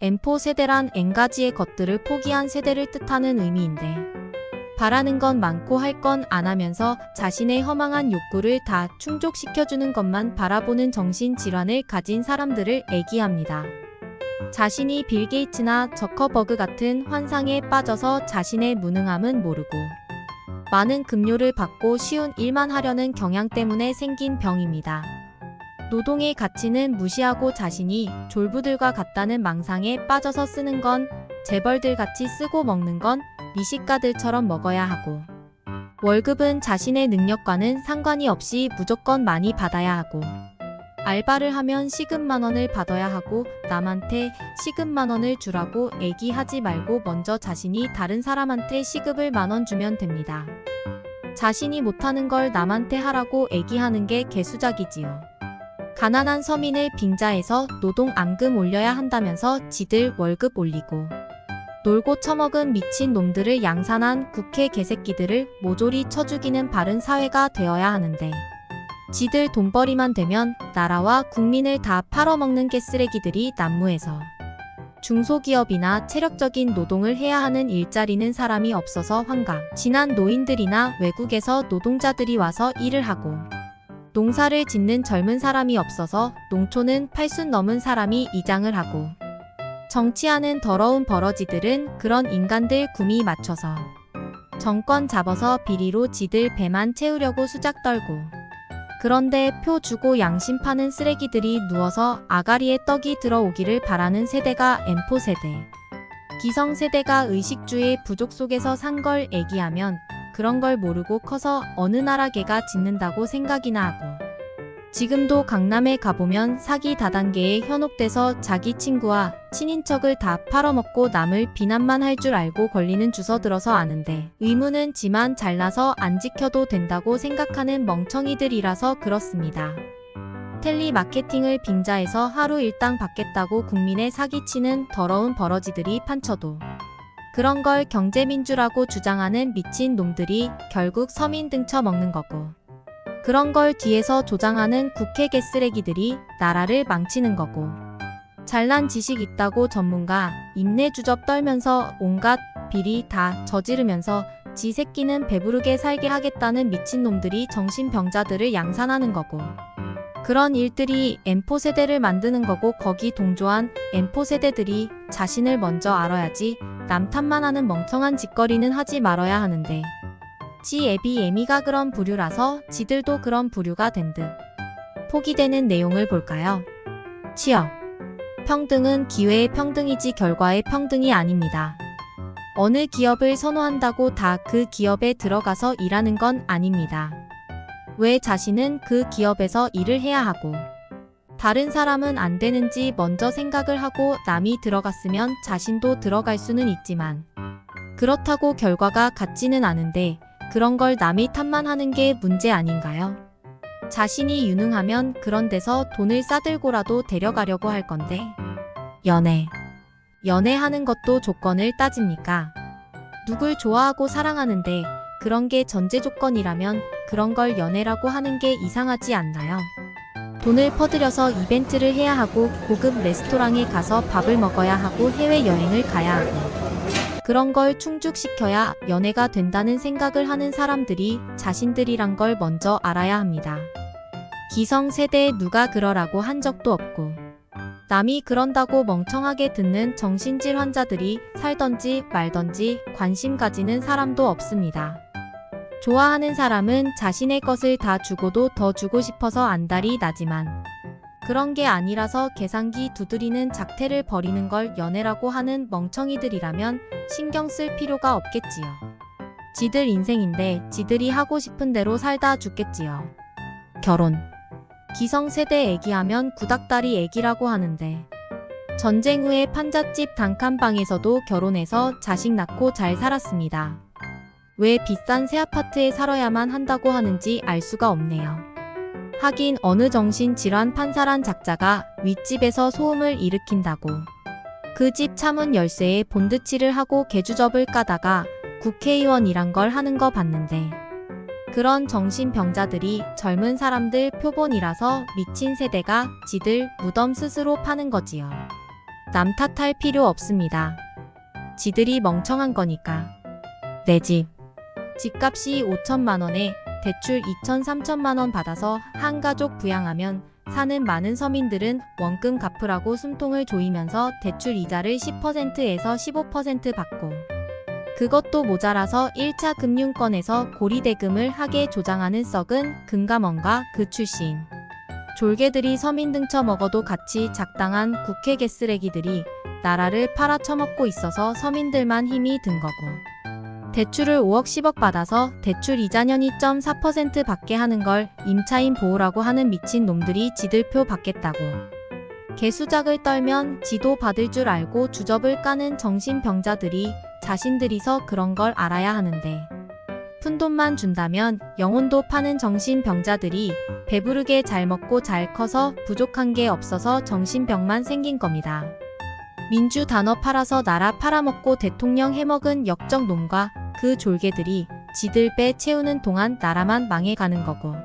M4 세대란 N가지의 것들을 포기한 세대를 뜻하는 의미인데, 바라는 건 많고 할 건 안 하면서 자신의 허망한 욕구를 다 충족시켜주는 것만 바라보는 정신질환을 가진 사람들을 애기합니다. 자신이 빌 게이츠나 저커버그 같은 환상에 빠져서 자신의 무능함은 모르고 많은 급료를 받고 쉬운 일만 하려는 경향 때문에 생긴 병입니다. 노동의 가치는 무시하고 자신이 졸부들과 같다는 망상에 빠져서 쓰는 건 재벌들 같이 쓰고 먹는 건 미식가들처럼 먹어야 하고, 월급은 자신의 능력과는 상관이 없이 무조건 많이 받아야 하고, 알바를 하면 시급 10,000원을 받아야 하고, 남한테 시급 10,000원을 주라고 애기하지 말고 먼저 자신이 다른 사람한테 시급을 10,000원 주면 됩니다. 자신이 못하는 걸 남한테 하라고 애기하는 게 개수작이지요. 가난한 서민을 빙자해서 노동 암금 올려야 한다면서 지들 월급 올리고, 놀고 처먹은 미친 놈들을 양산한 국회 개새끼들을 모조리 쳐 죽이는 바른 사회가 되어야 하는데, 지들 돈벌이만 되면 나라와 국민을 다 팔아먹는 개쓰레기들이 난무해서 중소기업이나 체력적인 노동을 해야 하는 일자리는 사람이 없어서 환강 지난 노인들이나 외국에서 노동자들이 와서 일을 하고, 농사를 짓는 젊은 사람이 없어서 농촌은 80 넘은 사람이 이장을 하고, 정치하는 더러운 버러지들은 그런 인간들 구미 맞춰서 정권 잡아서 비리로 지들 배만 채우려고 수작 떨고, 그런데 표 주고 양심 파는 쓰레기들이 누워서 아가리에 떡이 들어오기를 바라는 세대가 M4 세대. 기성세대가 의식주의 부족 속에서 산 걸 애기하면 그런 걸 모르고 커서 어느 나라 개가 짖는다고 생각이나 하고, 지금도 강남에 가보면 사기 다단계에 현혹돼서 자기 친구와 친인척을 다 팔아먹고 남을 비난만 할 줄 알고 걸리는 주워 들어서 아는데, 의무는 지만 잘나서 안 지켜도 된다고 생각하는 멍청이들이라서 그렇습니다. 텔리 마케팅을 빙자해서 하루 일당 받겠다고 국민의 사기치는 더러운 버러지들이 판쳐도 그런 걸 경제민주라고 주장하는 미친 놈들이 결국 서민 등쳐먹는 거고, 그런 걸 뒤에서 조장하는 국회 개쓰레기들이 나라를 망치는 거고, 잘난 지식 있다고 전문가 인내주접 떨면서 온갖 비리 다 저지르면서 지 새끼는 배부르게 살게 하겠다는 미친놈들이 정신병자들을 양산하는 거고, 그런 일들이 M4 세대를 만드는 거고, 거기 동조한 M4 세대들이 자신을 먼저 알아야지 남 탓만 하는 멍청한 짓거리는 하지 말아야 하는데, 지 애비 애미가 그런 부류라서 지들도 그런 부류가 된 듯 포기되는 내용을 볼까요? 취업. 평등은 기회의 평등이지 결과의 평등이 아닙니다. 어느 기업을 선호한다고 다 그 기업에 들어가서 일하는 건 아닙니다. 왜 자신은 그 기업에서 일을 해야 하고, 다른 사람은 안 되는지 먼저 생각을 하고 남이 들어갔으면 자신도 들어갈 수는 있지만, 그렇다고 결과가 같지는 않은데 그런 걸 남이 탓만 하는 게 문제 아닌가요? 자신이 유능하면 그런 데서 돈을 싸들고라도 데려가려고 할 건데, 연애하는 것도 조건을 따집니까? 누굴 좋아하고 사랑하는데 그런 게 전제 조건이라면 그런 걸 연애라고 하는 게 이상하지 않나요? 돈을 퍼들여서 이벤트를 해야 하고, 고급 레스토랑에 가서 밥을 먹어야 하고, 해외여행을 가야 하고, 그런 걸 충족시켜야 연애가 된다는 생각을 하는 사람들이 자신들이란 걸 먼저 알아야 합니다. 기성세대에 누가 그러라고 한 적도 없고, 남이 그런다고 멍청하게 듣는 정신질 환자들이 살던지 말던지 관심 가지는 사람도 없습니다. 좋아하는 사람은 자신의 것을 다 주고도 더 주고 싶어서 안달이 나지만, 그런 게 아니라서 계산기 두드리는 작태를 벌이는 걸 연애라고 하는 멍청이들이라면 신경 쓸 필요가 없겠지요. 지들 인생인데 지들이 하고 싶은 대로 살다 죽겠지요. 결혼. 기성세대 애기하면 구닥다리 애기라고 하는데, 전쟁 후에 판잣집 단칸방에서도 결혼해서 자식 낳고 잘 살았습니다. 왜 비싼 새 아파트에 살아야만 한다고 하는지 알 수가 없네요. 하긴 어느 정신질환 판사란 작자가 윗집에서 소음을 일으킨다고 그 집 차문 열쇠에 본드칠을 하고 개주접을 까다가 국회의원이란 걸 하는 거 봤는데, 그런 정신병자들이 젊은 사람들 표본이라서 미친 세대가 지들 무덤 스스로 파는 거지요. 남 탓할 필요 없습니다. 지들이 멍청한 거니까. 내 집. 집값이 5천만 원에 대출 2천 3천만 원 받아서 한 가족 부양하면 사는 많은 서민들은 원금 갚으라고 숨통을 조이면서 대출 이자를 10%에서 15% 받고 그것도 모자라서 1차 금융권에서 고리대금을 하게 조장하는 썩은 금감원과 그 출신 졸개들이 서민 등쳐 먹어도 같이 작당한 국회 개쓰레기들이 나라를 팔아쳐먹고 있어서 서민들만 힘이 든 거고 대출을 5억 10억 받아서 대출 이자년 2.4% 받게 하는 걸 임차인 보호라고 하는 미친 놈들이 지들 표 받겠다고 개수작을 떨면 지도 받을 줄 알고 주접을 까는 정신병자들이 자신들이서 그런 걸 알아야 하는데 푼돈만 준다면 영혼도 파는 정신병자들이 배부르게 잘 먹고 잘 커서 부족한 게 없어서 정신병만 생긴 겁니다. 민주 단어 팔아서 나라 팔아먹고 대통령 해먹은 역적 놈과 그 졸개들이 지들 배 채우는 동안 나라만 망해가는 거고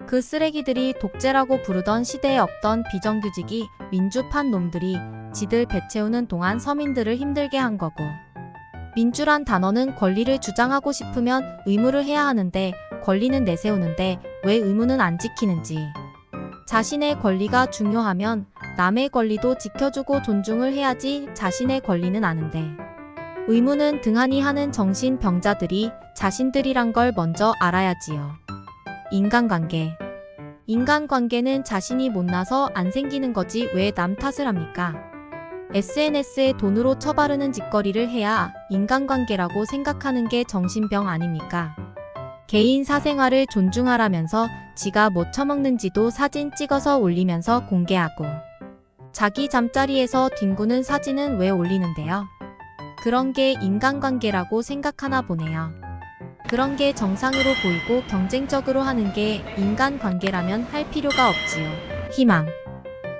그 쓰레기들이 독재라고 부르던 시대에 없던 비정규직이 민주판 놈들이 지들 배 채우는 동안 서민들을 힘들게 한 거고 민주란 단어는 권리를 주장하고 싶으면 의무를 해야 하는데 권리는 내세우는데 왜 의무는 안 지키는지 자신의 권리가 중요하면 남의 권리도 지켜주고 존중을 해야지 자신의 권리는 아는데 의무는 등한히 하는 정신병자들이 자신들이란 걸 먼저 알아야지요. 인간관계. 인간관계는 자신이 못나서 안 생기는 거지 왜 남 탓을 합니까? SNS에 돈으로 처바르는 짓거리를 해야 인간관계라고 생각하는 게 정신병 아닙니까? 개인 사생활을 존중하라면서 지가 뭐 처먹는지도 사진 찍어서 올리면서 공개하고 자기 잠자리에서 뒹구는 사진은 왜 올리는데요? 그런 게 인간관계라고 생각하나 보네요. 그런 게 정상으로 보이고 경쟁적으로 하는 게 인간관계라면 할 필요가 없지요. 희망.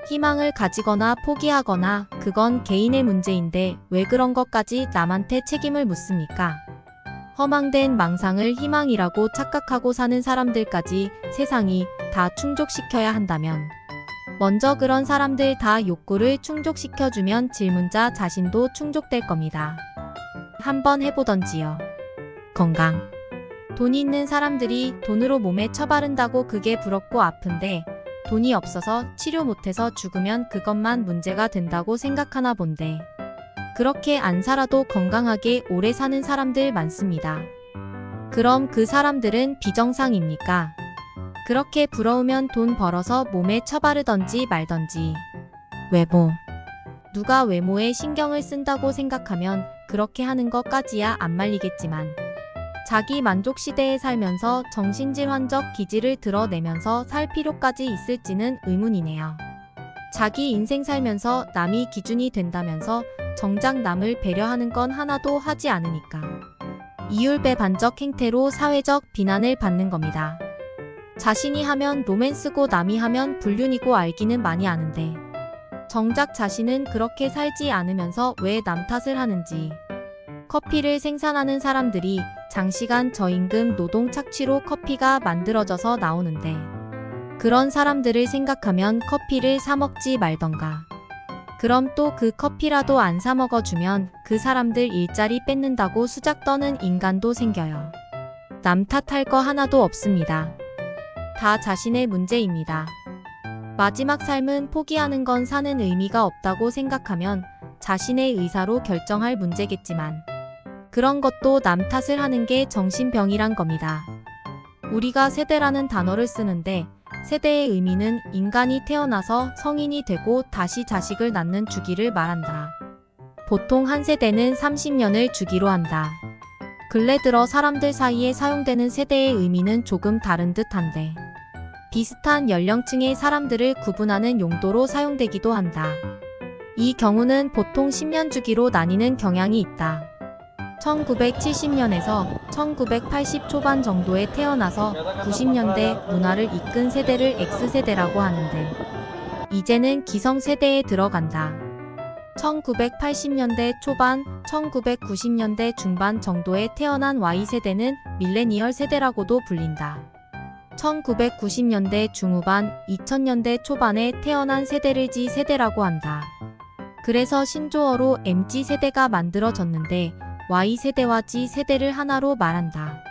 희망을 가지거나 포기하거나 그건 개인의 문제인데 왜 그런 것까지 남한테 책임을 묻습니까? 허망된 망상을 희망이라고 착각하고 사는 사람들까지 세상이 다 충족시켜야 한다면 먼저 그런 사람들 다 욕구를 충족시켜주면 질문자 자신도 충족될 겁니다. 한번 해보던지요. 건강. 돈이 있는 사람들이 돈으로 몸에 처바른다고 그게 부럽고 아픈데 돈이 없어서 치료 못해서 죽으면 그것만 문제가 된다고 생각하나 본데 그렇게 안 살아도 건강하게 오래 사는 사람들 많습니다. 그럼 그 사람들은 비정상입니까? 그렇게 부러우면 돈 벌어서 몸에 처바르던지 말던지. 외모. 누가 외모에 신경을 쓴다고 생각하면 그렇게 하는 것까지야 안 말리겠지만 자기 만족 시대에 살면서 정신질환적 기질을 드러내면서 살 필요까지 있을지는 의문이네요. 자기 인생 살면서 남이 기준이 된다면서 정작 남을 배려하는 건 하나도 하지 않으니까 이율배반적 행태로 사회적 비난을 받는 겁니다. 자신이 하면 로맨스고 남이 하면 불륜이고 알기는 많이 아는데 정작 자신은 그렇게 살지 않으면서 왜 남 탓을 하는지. 커피를 생산하는 사람들이 장시간 저임금 노동 착취로 커피가 만들어져서 나오는데 그런 사람들을 생각하면 커피를 사 먹지 말던가. 그럼 또 그 커피라도 안 사 먹어주면 그 사람들 일자리 뺏는다고 수작 떠는 인간도 생겨요. 남 탓할 거 하나도 없습니다. 다 자신의 문제입니다. 마지막 삶은 포기하는 건 사는 의미가 없다고 생각하면 자신의 의사로 결정할 문제겠지만 그런 것도 남 탓을 하는 게 정신병이란 겁니다. 우리가 세대라는 단어를 쓰는데 세대의 의미는 인간이 태어나서 성인이 되고 다시 자식을 낳는 주기를 말한다. 보통 한 세대는 30년을 주기로 한다. 근래 들어 사람들 사이에 사용되는 세대의 의미는 조금 다른 듯한데 비슷한 연령층의 사람들을 구분하는 용도로 사용되기도 한다. 이 경우는 보통 10년 주기로 나뉘는 경향이 있다. 1970년에서 1980 초반 정도에 태어나서 90년대 문화를 이끈 세대를 X세대라고 하는데 이제는 기성세대에 들어간다. 1980년대 초반, 1990년대 중반 정도에 태어난 Y세대는 밀레니얼 세대라고도 불린다. 1990년대 중후반, 2000년대 초반에 태어난 세대를 Z세대라고 한다. 그래서 신조어로 MZ세대가 만들어졌는데 Y세대와 Z세대를 하나로 말한다.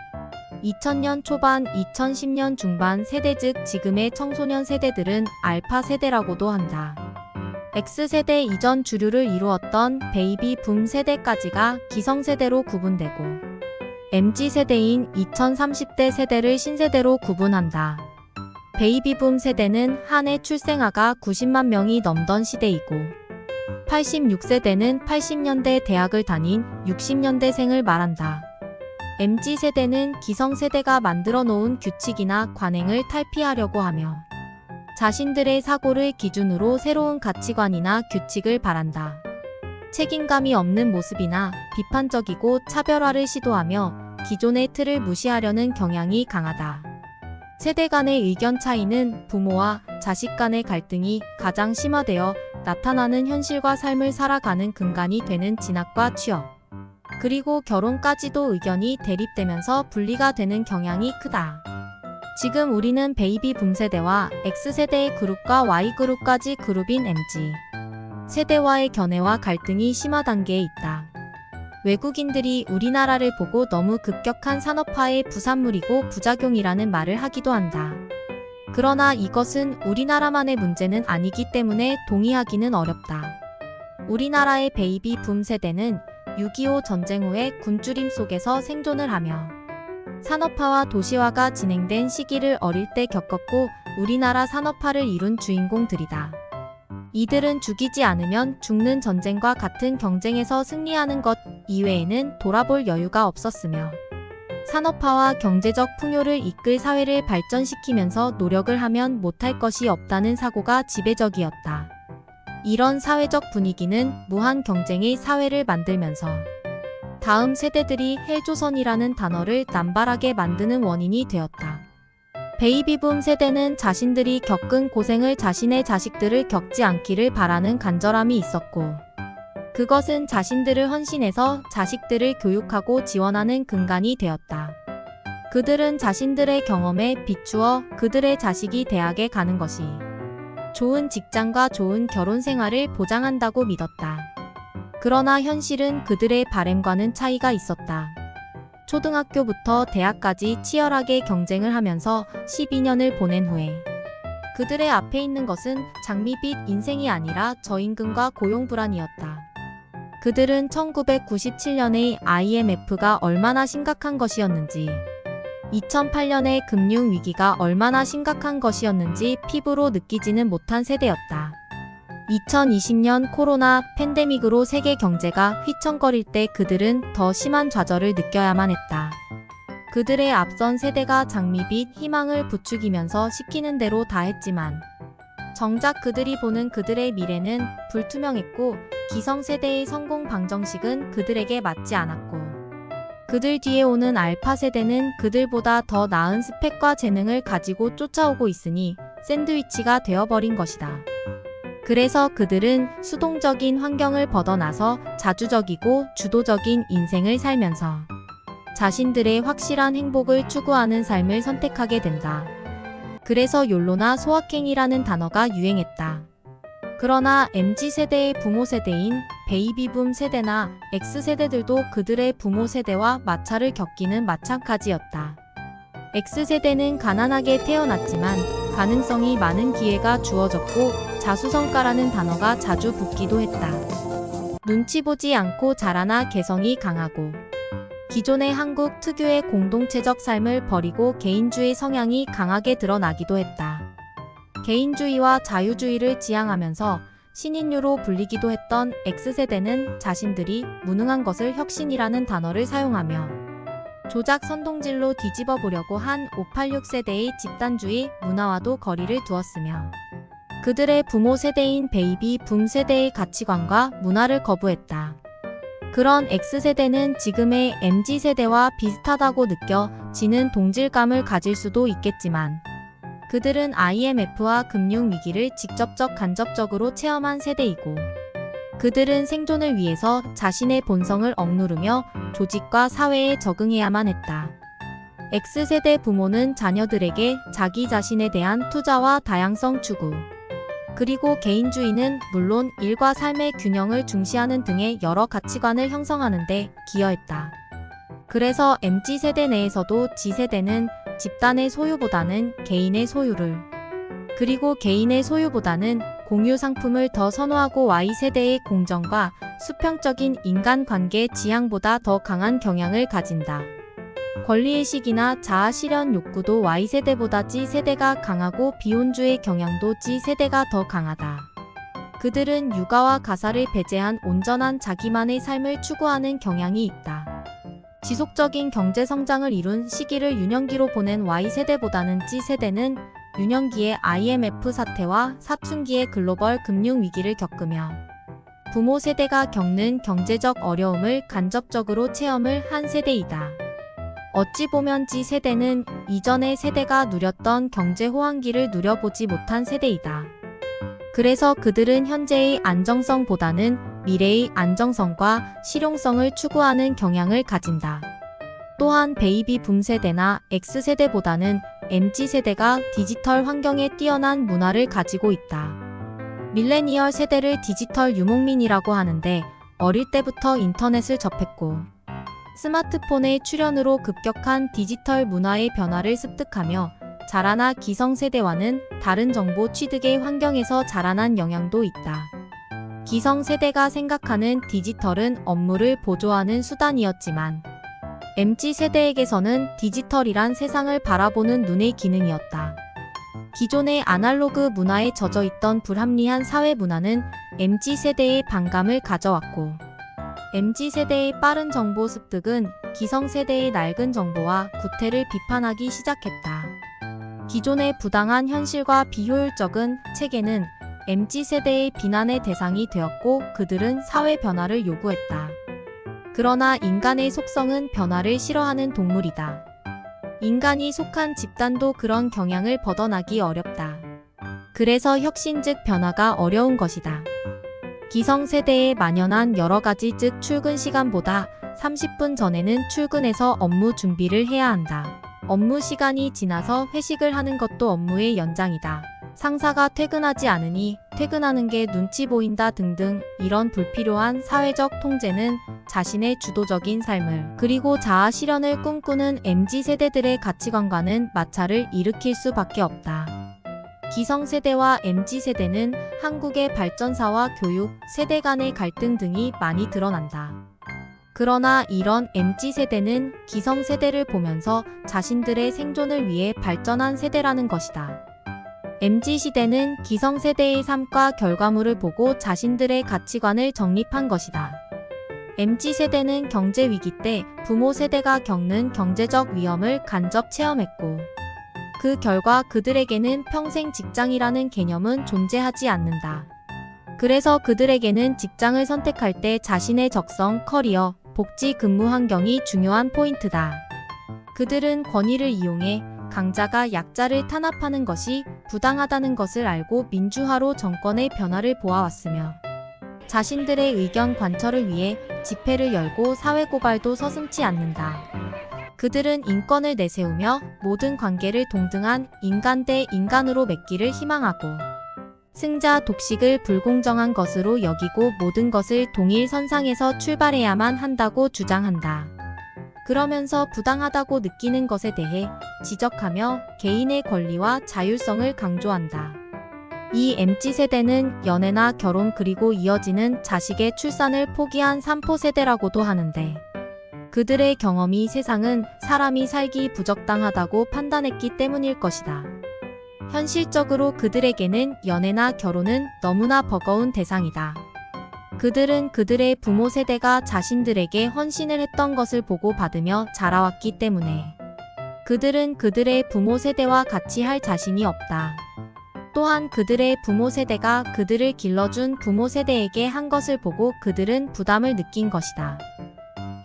2000년 초반, 2010년 중반 세대 즉 지금의 청소년 세대들은 알파 세대라고도 한다. X세대 이전 주류를 이루었던 베이비 붐 세대까지가 기성세대로 구분되고 MZ세대인 2030대 세대를 신세대로 구분한다. 베이비 붐 세대는 한 해 출생아가 90만 명이 넘던 시대이고 86세대는 80년대 대학을 다닌 60년대생을 말한다. MZ세대는 기성세대가 만들어 놓은 규칙이나 관행을 탈피하려고 하며 자신들의 사고를 기준으로 새로운 가치관이나 규칙을 바란다. 책임감이 없는 모습이나 비판적이고 차별화를 시도하며 기존의 틀을 무시하려는 경향이 강하다. 세대 간의 의견 차이는 부모와 자식 간의 갈등이 가장 심화되어 나타나는 현실과 삶을 살아가는 근간이 되는 진학과 취업, 그리고 결혼까지도 의견이 대립되면서 분리가 되는 경향이 크다. 지금 우리는 베이비 붐 세대와 X세대의 그룹과 Y그룹까지 그룹인 MZ 세대와의 견해와 갈등이 심화 단계에 있다. 외국인들이 우리나라를 보고 너무 급격한 산업화의 부산물이고 부작용이라는 말을 하기도 한다. 그러나 이것은 우리나라만의 문제는 아니기 때문에 동의하기는 어렵다. 우리나라의 베이비 붐 세대는 6.25 전쟁 후에 굶주림 속에서 생존을 하며 산업화와 도시화가 진행된 시기를 어릴 때 겪었고 우리나라 산업화를 이룬 주인공들이다. 이들은 죽이지 않으면 죽는 전쟁과 같은 경쟁에서 승리하는 것 이외에는 돌아볼 여유가 없었으며 산업화와 경제적 풍요를 이끌 사회를 발전시키면서 노력을 하면 못할 것이 없다는 사고가 지배적이었다. 이런 사회적 분위기는 무한 경쟁의 사회를 만들면서 다음 세대들이 헬조선이라는 단어를 남발하게 만드는 원인이 되었다. 베이비붐 세대는 자신들이 겪은 고생을 자신의 자식들을 겪지 않기를 바라는 간절함이 있었고 그것은 자신들을 헌신해서 자식들을 교육하고 지원하는 근간이 되었다. 그들은 자신들의 경험에 비추어 그들의 자식이 대학에 가는 것이 좋은 직장과 좋은 결혼 생활을 보장한다고 믿었다. 그러나 현실은 그들의 바램과는 차이가 있었다. 초등학교부터 대학까지 치열하게 경쟁을 하면서 12년을 보낸 후에 그들의 앞에 있는 것은 장밋빛 인생이 아니라 저임금과 고용 불안이었다. 그들은 1997년의 IMF가 얼마나 심각한 것이었는지 2008년의 금융위기가 얼마나 심각한 것이었는지 피부로 느끼지는 못한 세대였다. 2020년 코로나 팬데믹으로 세계 경제가 휘청거릴 때 그들은 더 심한 좌절을 느껴야만 했다. 그들의 앞선 세대가 장밋빛 희망을 부추기면서 시키는 대로 다 했지만 정작 그들이 보는 그들의 미래는 불투명했고 기성세대의 성공 방정식은 그들에게 맞지 않았고 그들 뒤에 오는 알파 세대는 그들보다 더 나은 스펙과 재능을 가지고 쫓아오고 있으니 샌드위치가 되어버린 것이다. 그래서 그들은 수동적인 환경을 벗어나서 자주적이고 주도적인 인생을 살면서 자신들의 확실한 행복을 추구하는 삶을 선택하게 된다. 그래서 욜로나 소확행이라는 단어가 유행했다. 그러나 MZ세대의 부모 세대인 베이비붐 세대나 X세대들도 그들의 부모 세대와 마찰을 겪기는 마찬가지였다. X세대는 가난하게 태어났지만 가능성이 많은 기회가 주어졌고 자수성가라는 단어가 자주 붙기도 했다. 눈치 보지 않고 자라나 개성이 강하고 기존의 한국 특유의 공동체적 삶을 버리고 개인주의 성향이 강하게 드러나기도 했다. 개인주의와 자유주의를 지향하면서 신인류로 불리기도 했던 X세대는 자신들이 무능한 것을 혁신이라는 단어를 사용하며 조작 선동질로 뒤집어 보려고 한 586 세대의 집단주의 문화와도 거리를 두었으며 그들의 부모 세대인 베이비 붐 세대의 가치관과 문화를 거부했다. 그런 X세대는 지금의 MZ세대와 비슷하다고 느껴지는 동질감을 가질 수도 있겠지만 그들은 IMF와 금융위기를 직접적 간접적으로 체험한 세대이고 그들은 생존을 위해서 자신의 본성을 억누르며 조직과 사회에 적응해야만 했다. X세대 부모는 자녀들에게 자기 자신에 대한 투자와 다양성 추구, 그리고 개인주의는 물론 일과 삶의 균형을 중시하는 등의 여러 가치관을 형성하는 데 기여했다. 그래서 MZ세대 내에서도 Z세대는 집단의 소유보다는 개인의 소유를, 그리고 개인의 소유보다는 공유 상품을 더 선호하고 Y세대의 공정과 수평적인 인간관계 지향보다 더 강한 경향을 가진다. 권리의식이나 자아 실현 욕구도 Y세대보다 Z세대가 강하고 비혼주의 경향도 Z세대가 더 강하다. 그들은 육아와 가사를 배제한 온전한 자기만의 삶을 추구하는 경향이 있다. 지속적인 경제 성장을 이룬 시기를 유년기로 보낸 Y세대보다는 Z세대는 유년기의 IMF 사태와 사춘기의 글로벌 금융 위기를 겪으며 부모 세대가 겪는 경제적 어려움을 간접적으로 체험을 한 세대이다. 어찌 보면 Z세대는 이전의 세대가 누렸던 경제 호황기를 누려보지 못한 세대이다. 그래서 그들은 현재의 안정성보다는 미래의 안정성과 실용성을 추구하는 경향을 가진다. 또한 베이비 붐 세대나 X세대보다는 MZ세대가 디지털 환경에 뛰어난 문화를 가지고 있다. 밀레니얼 세대를 디지털 유목민이라고 하는데 어릴 때부터 인터넷을 접했고 스마트폰의 출현으로 급격한 디지털 문화의 변화를 습득하며 자라나 기성세대와는 다른 정보 취득의 환경에서 자라난 영향도 있다. 기성세대가 생각하는 디지털은 업무를 보조하는 수단이었지만 MZ세대에게서는 디지털이란 세상을 바라보는 눈의 기능이었다. 기존의 아날로그 문화에 젖어있던 불합리한 사회 문화는 MZ세대의 반감을 가져왔고 MZ세대의 빠른 정보 습득은 기성세대의 낡은 정보와 구태를 비판하기 시작했다. 기존의 부당한 현실과 비효율적인 체계는 MZ세대의 비난의 대상이 되었고 그들은 사회 변화를 요구했다. 그러나 인간의 속성은 변화를 싫어하는 동물이다. 인간이 속한 집단도 그런 경향을 벗어나기 어렵다. 그래서 혁신 즉 변화가 어려운 것이다. 기성세대에 만연한 여러가지 즉 출근 시간보다 30분 전에는 출근해서 업무 준비를 해야 한다. 업무 시간이 지나서 회식을 하는 것도 업무의 연장이다. 상사가 퇴근하지 않으니 퇴근하는 게 눈치 보인다 등등 이런 불필요한 사회적 통제는 자신의 주도적인 삶을 그리고 자아 실현을 꿈꾸는 MZ세대들의 가치관과는 마찰을 일으킬 수밖에 없다. 기성세대와 MZ세대는 한국의 발전사와 교육, 세대 간의 갈등 등이 많이 드러난다. 그러나 이런 MZ세대는 기성세대를 보면서 자신들의 생존을 위해 발전한 세대라는 것이다. MZ시대는 기성세대의 삶과 결과물을 보고 자신들의 가치관을 정립한 것이다. MZ세대는 경제위기 때 부모 세대가 겪는 경제적 위험을 간접 체험했고 그 결과 그들에게는 평생 직장이라는 개념은 존재하지 않는다. 그래서 그들에게는 직장을 선택할 때 자신의 적성, 커리어, 복지 근무 환경이 중요한 포인트다. 그들은 권위를 이용해 강자가 약자를 탄압하는 것이 부당하다는 것을 알고 민주화로 정권의 변화를 보아왔으며 자신들의 의견 관철을 위해 집회를 열고 사회 고발도 서슴지 않는다. 그들은 인권을 내세우며 모든 관계를 동등한 인간 대 인간으로 맺기를 희망하고 승자 독식을 불공정한 것으로 여기고 모든 것을 동일 선상에서 출발해야만 한다고 주장한다. 그러면서 부당하다고 느끼는 것에 대해 지적하며 개인의 권리와 자율성을 강조한다. 이 MZ세대는 연애나 결혼 그리고 이어지는 자식의 출산을 포기한 삼포세대라고도 하는데 그들의 경험이 세상은 사람이 살기 부적당하다고 판단했기 때문일 것이다. 현실적으로 그들에게는 연애나 결혼은 너무나 버거운 대상이다. 그들은 그들의 부모 세대가 자신들에게 헌신을 했던 것을 보고 받으며 자라왔기 때문에 그들은 그들의 부모 세대와 같이 할 자신이 없다. 또한 그들의 부모 세대가 그들을 길러준 부모 세대에게 한 것을 보고 그들은 부담을 느낀 것이다.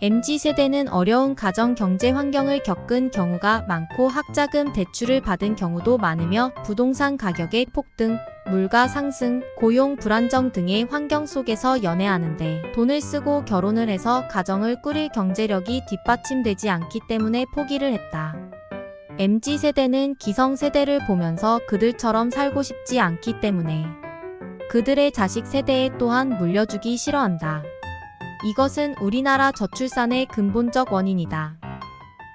MZ세대는 어려운 가정 경제 환경을 겪은 경우가 많고 학자금 대출을 받은 경우도 많으며 부동산 가격의 폭등, 물가 상승, 고용 불안정 등의 환경 속에서 연애하는데 돈을 쓰고 결혼을 해서 가정을 꾸릴 경제력이 뒷받침되지 않기 때문에 포기를 했다. MZ세대는 기성세대를 보면서 그들처럼 살고 싶지 않기 때문에 그들의 자식 세대에 또한 물려주기 싫어한다. 이것은 우리나라 저출산의 근본적 원인이다.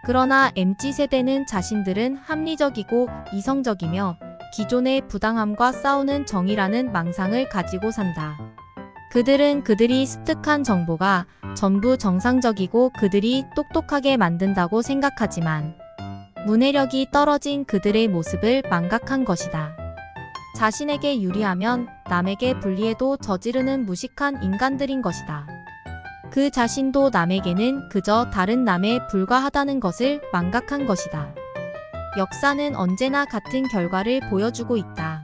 그러나 MZ세대는 자신들은 합리적이고 이성적이며 기존의 부당함과 싸우는 정의라는 망상을 가지고 산다. 그들은 그들이 습득한 정보가 전부 정상적이고 그들이 똑똑하게 만든다고 생각하지만 문해력이 떨어진 그들의 모습을 망각한 것이다. 자신에게 유리하면 남에게 불리해도 저지르는 무식한 인간들인 것이다. 그 자신도 남에게는 그저 다른 남에 불과하다는 것을 망각한 것이다. 역사는 언제나 같은 결과를 보여주고 있다.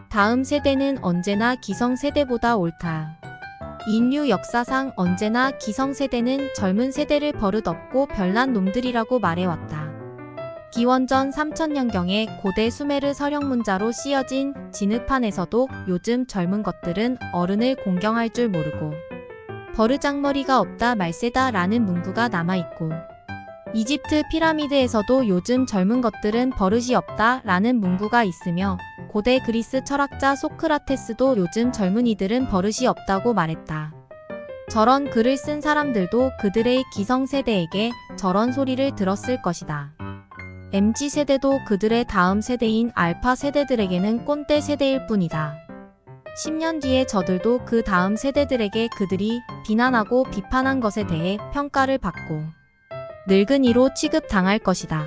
다음 세대는 언제나 기성세대보다 옳다. 인류 역사상 언제나 기성세대는 젊은 세대를 버릇없고 별난 놈들이라고 말해왔다. 기원전 3000년경에 고대 수메르 서령문자로 씌어진 진흙판에서도 요즘 젊은 것들은 어른을 공경할 줄 모르고 버르장머리가 없다 말세다 라는 문구가 남아있고 이집트 피라미드에서도 요즘 젊은 것들은 버릇이 없다 라는 문구가 있으며 고대 그리스 철학자 소크라테스도 요즘 젊은이들은 버릇이 없다고 말했다. 저런 글을 쓴 사람들도 그들의 기성세대에게 저런 소리를 들었을 것이다. MZ세대도 그들의 다음 세대인 알파 세대들에게는 꼰대 세대일 뿐이다. 10년 뒤에 저들도 그 다음 세대들에게 그들이 비난하고 비판한 것에 대해 평가를 받고 늙은이로 취급당할 것이다.